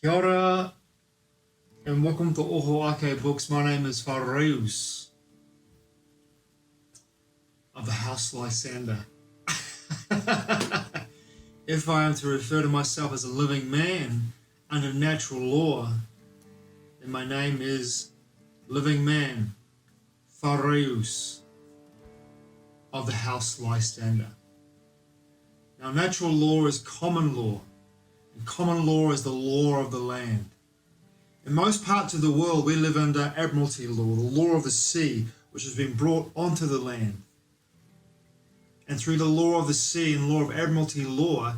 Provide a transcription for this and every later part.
Kia ora, and welcome to Oho Ake Books. My name is Fareus of the House Lysander. If I am to refer to myself as a living man under natural law, then my name is Living Man Fareus of the House Lysander. Now, natural law is common law, and common law is the law of the land. In most parts of the world, we live under Admiralty law, the law of the sea, which has been brought onto the land. And through the law of the sea and law of Admiralty law,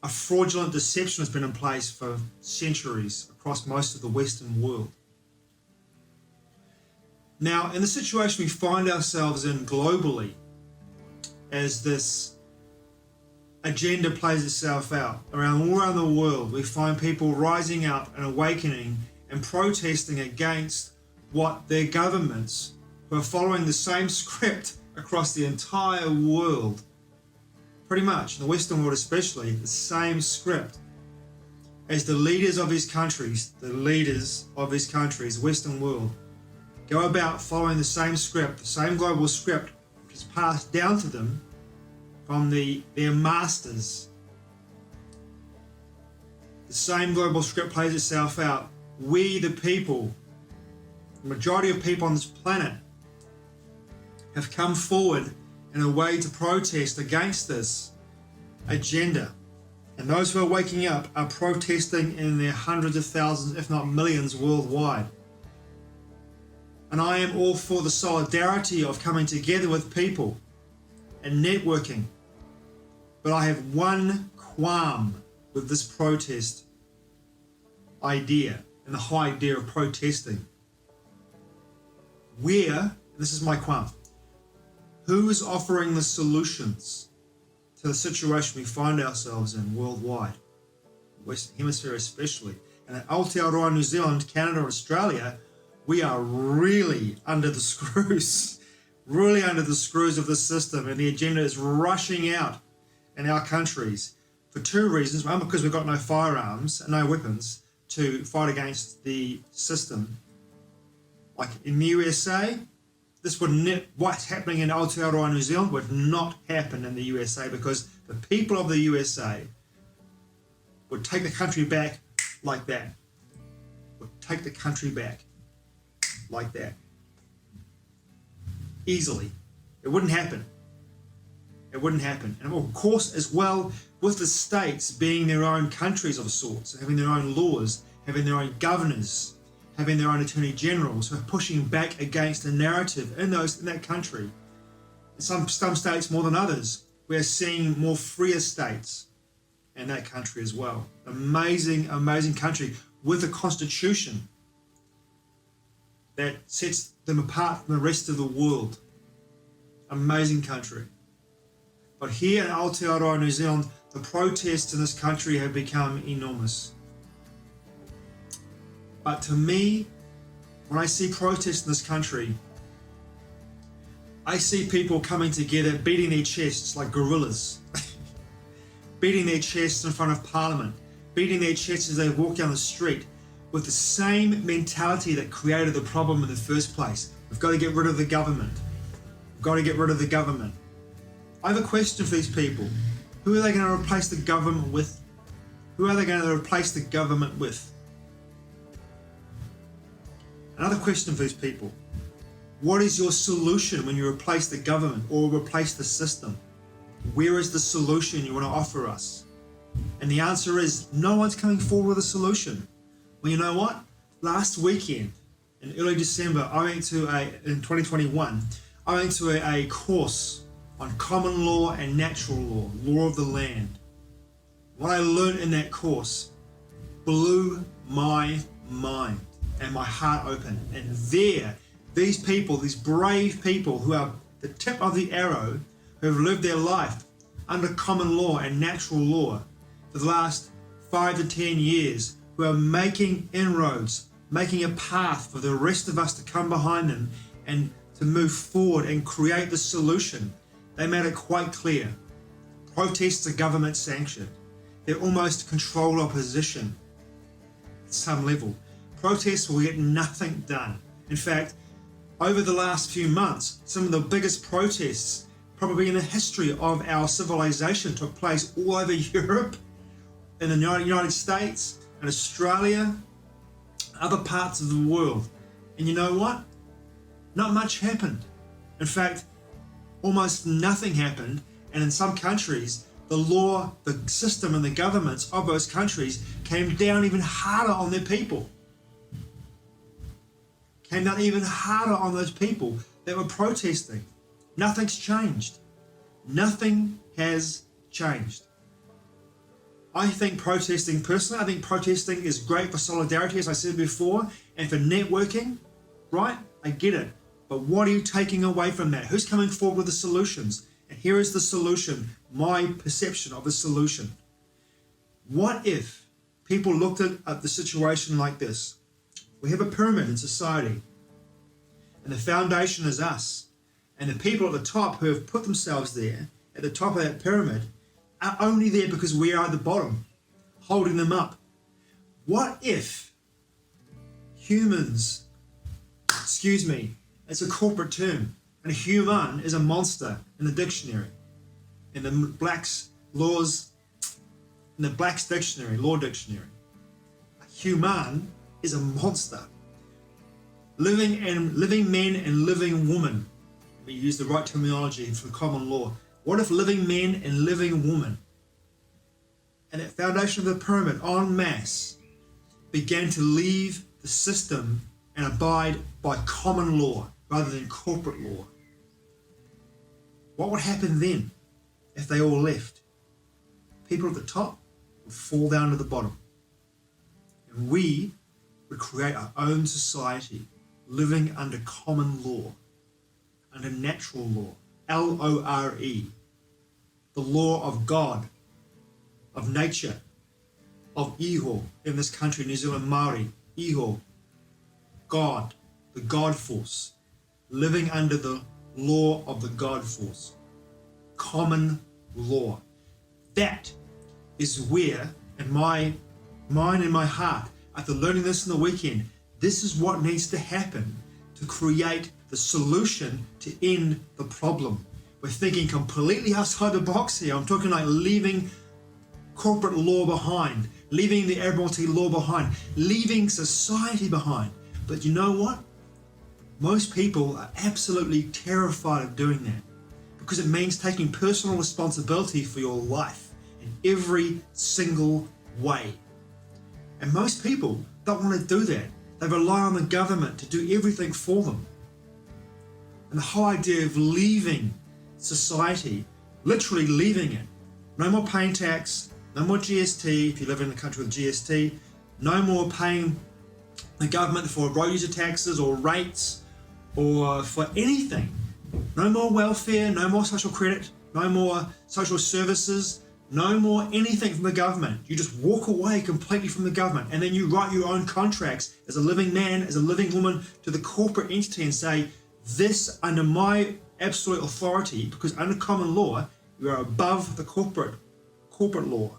a fraudulent deception has been in place for centuries across most of the Western world. Now, in the situation we find ourselves in globally, as this agenda plays itself out all around the world, we find people rising up and awakening and protesting against what their governments, who are following the same script across the entire world, pretty much, in the Western world especially, the same script, as the leaders of his countries, Western world, go about following the same script, the same global script, which is passed down to them from their masters. The same global script plays itself out. We, the people, the majority of people on this planet, have come forward in a way to protest against this agenda. And those who are waking up are protesting in their hundreds of thousands, if not millions, worldwide. And I am all for the solidarity of coming together with people and networking. But I have one qualm with this protest idea and the whole idea of protesting. This is my qualm, who is offering the solutions to the situation we find ourselves in worldwide, Western Hemisphere especially, and in Aotearoa, New Zealand, Canada, Australia, we are really under the screws, of the system, and the agenda is rushing out in our countries for two reasons. One, because we've got no firearms and no weapons to fight against the system. Like in the USA, what's happening in Aotearoa, New Zealand would not happen in the USA, because the people of the USA would take the country back like that. Easily. It wouldn't happen. And of course, as well, with the states being their own countries of sorts, having their own laws, having their own governors, having their own attorney generals who are pushing back against the narrative in that country. In some states more than others, we are seeing more freer states in that country as well. Amazing, amazing country with a constitution that sets them apart from the rest of the world. Amazing country. But here in Aotearoa, New Zealand, the protests in this country have become enormous. But to me, when I see protests in this country, I see people coming together, beating their chests like gorillas, beating their chests in front of Parliament, beating their chests as they walk down the street, with the same mentality that created the problem in the first place. We've got to get rid of the government. I have a question for these people. Who are they going to replace the government with? Another question for these people. What is your solution when you replace the government or replace the system? Where is the solution you want to offer us? And the answer is, no one's coming forward with a solution. Well, you know what? Last weekend, in early December, in 2021, I went to a course on common law and natural law of the land. What I learned in that course blew my mind and my heart open. And these people, these brave people who are the tip of the arrow, who have lived their life under common law and natural law for the last 5 to 10 years, who are making inroads, making a path for the rest of us to come behind them and to move forward and create the solution. They made it quite clear. Protests are government sanctioned. They're almost controlled opposition. at some level. Protests will get nothing done. In fact, over the last few months, some of the biggest protests probably in the history of our civilization took place all over Europe, in the United States, and Australia, other parts of the world. And you know what? Not much happened. In fact, almost nothing happened. And in some countries, the law, the system, and the governments of those countries came down even harder on their people. Came down even harder on those people that were protesting. Nothing's changed. Nothing has changed. I think protesting, personally, I think protesting is great for solidarity, as I said before, and for networking, right? I get it. But what are you taking away from that? Who's coming forward with the solutions? And here is the solution, my perception of the solution. What if people looked at the situation like this? We have a pyramid in society, and the foundation is us. And the people at the top who have put themselves there, at the top of that pyramid, are only there because we are at the bottom, holding them up. What if humans, it's a corporate term, and a human is a monster in the dictionary, in the Black's dictionary, law dictionary. A human is a monster. Living men and living women. We use the right terminology for common law. What if living men and living women, and that foundation of the pyramid en masse, began to leave the system and abide by common law rather than corporate law? What would happen then if they all left? People at the top would fall down to the bottom. And we would create our own society living under common law, under natural law, L-O-R-E, the law of God, of nature, of iho, in this country, New Zealand Māori, iho, God, the God force, living under the law of the God force, common law. That is where, in my mind and my heart, after learning this in the weekend, this is what needs to happen to create the solution to end the problem. We're thinking completely outside the box here. I'm talking like leaving corporate law behind, leaving the Admiralty law behind, leaving society behind. But you know what? Most people are absolutely terrified of doing that because it means taking personal responsibility for your life in every single way. And most people don't want to do that. They rely on the government to do everything for them. And the whole idea of leaving society, literally leaving it, no more paying tax, no more GST if you live in a country with GST, no more paying the government for road user taxes or rates or for anything, no more welfare, no more social credit, no more social services, no more anything from the government. You just walk away completely from the government, and then you write your own contracts as a living man, as a living woman, to the corporate entity and say, this under my absolute authority, because under common law, you are above the corporate law.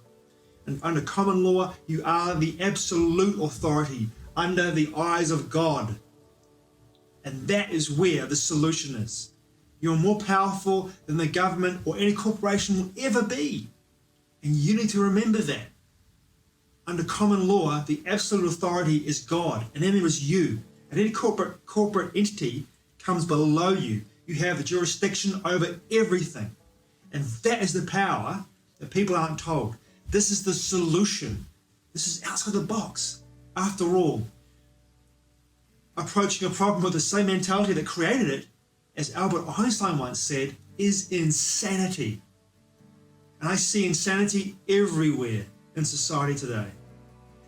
And under common law, you are the absolute authority under the eyes of God. And that is where the solution is. You're more powerful than the government or any corporation will ever be. And you need to remember that. Under common law, the absolute authority is God, and then there is you. And any corporate entity comes below you. You have the jurisdiction over everything. And that is the power that people aren't told. This is the solution. This is outside the box. After all, approaching a problem with the same mentality that created it, as Albert Einstein once said, is insanity. And I see insanity everywhere in society today.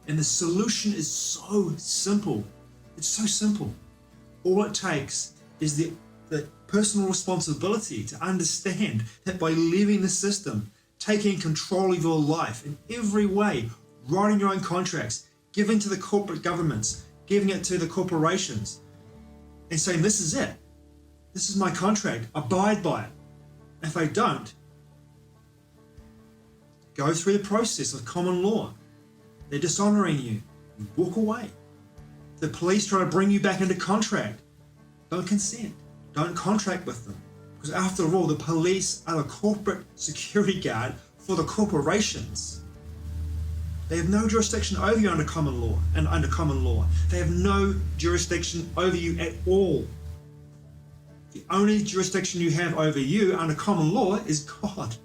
And the solution is so simple. It's so simple. All it takes is the personal responsibility to understand that by leaving the system, taking control of your life in every way, writing your own contracts, giving to the corporate governments, giving it to the corporations, and saying, this is it. This is my contract. Abide by it. If they don't, go through the process of common law. They're dishonoring you. You walk away. The police try to bring you back into contract. Don't consent. Don't contract with them. Because after all, the police are the corporate security guard for the corporations. They have no jurisdiction over you under common law and under common law. They have no jurisdiction over you at all. The only jurisdiction you have over you under common law is God.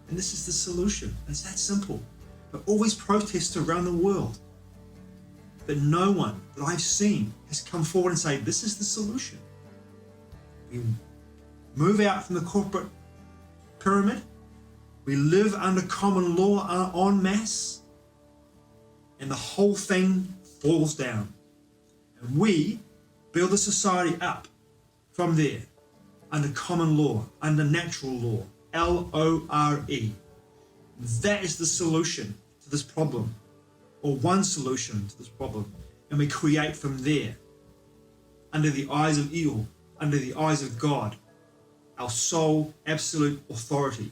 And this is the solution. It's that simple. But all these protests around the world, but no one that I've seen has come forward and say, this is the solution. We move out from the corporate pyramid. We live under common law en masse. And the whole thing falls down. And we build a society up from there under common law, under natural law, L-O-R-E. That is the solution to this problem, or one solution to this problem. And we create from there, under the eyes of Eo, under the eyes of God, our sole absolute authority.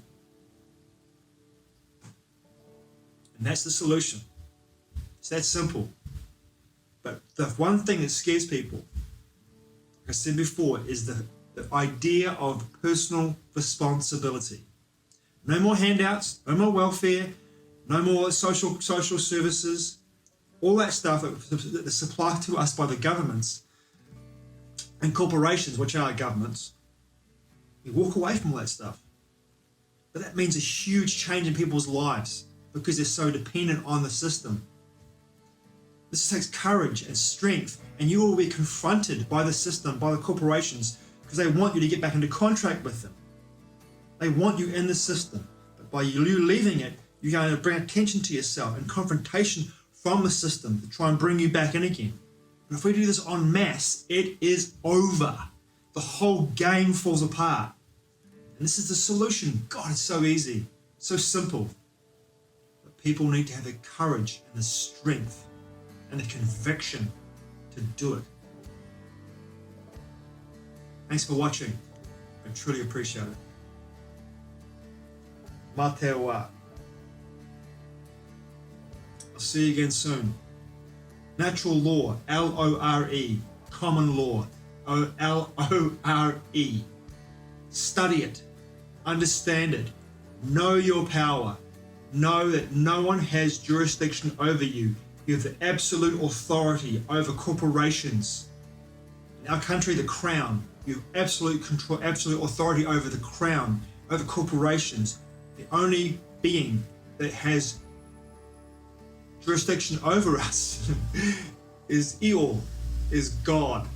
And that's the solution. It's that simple. But the one thing that scares people, like I said before, is the idea of personal responsibility. No more handouts, no more welfare, no more social services, all that stuff that is supplied to us by the governments and corporations, which are governments. We walk away from all that stuff. But that means a huge change in people's lives because they're so dependent on the system. This takes courage and strength, and you will be confronted by the system, by the corporations, because they want you to get back into contract with them. They want you in the system. But by you leaving it, you're going to bring attention to yourself and confrontation from the system to try and bring you back in again. But if we do this en masse, it is over. The whole game falls apart. And this is the solution. God, it's so easy, so simple. But people need to have the courage and the strength and the conviction to do it. Thanks for watching. I truly appreciate it. Mā te wā. I'll see you again soon. Natural law, L-O-R-E. Common law, L-O-R-E. Study it. Understand it. Know your power. Know that no one has jurisdiction over you. You have the absolute authority over corporations. In our country, the Crown. You have absolute control, absolute authority over the Crown, over corporations. The only being that has jurisdiction over us is Eo, is God.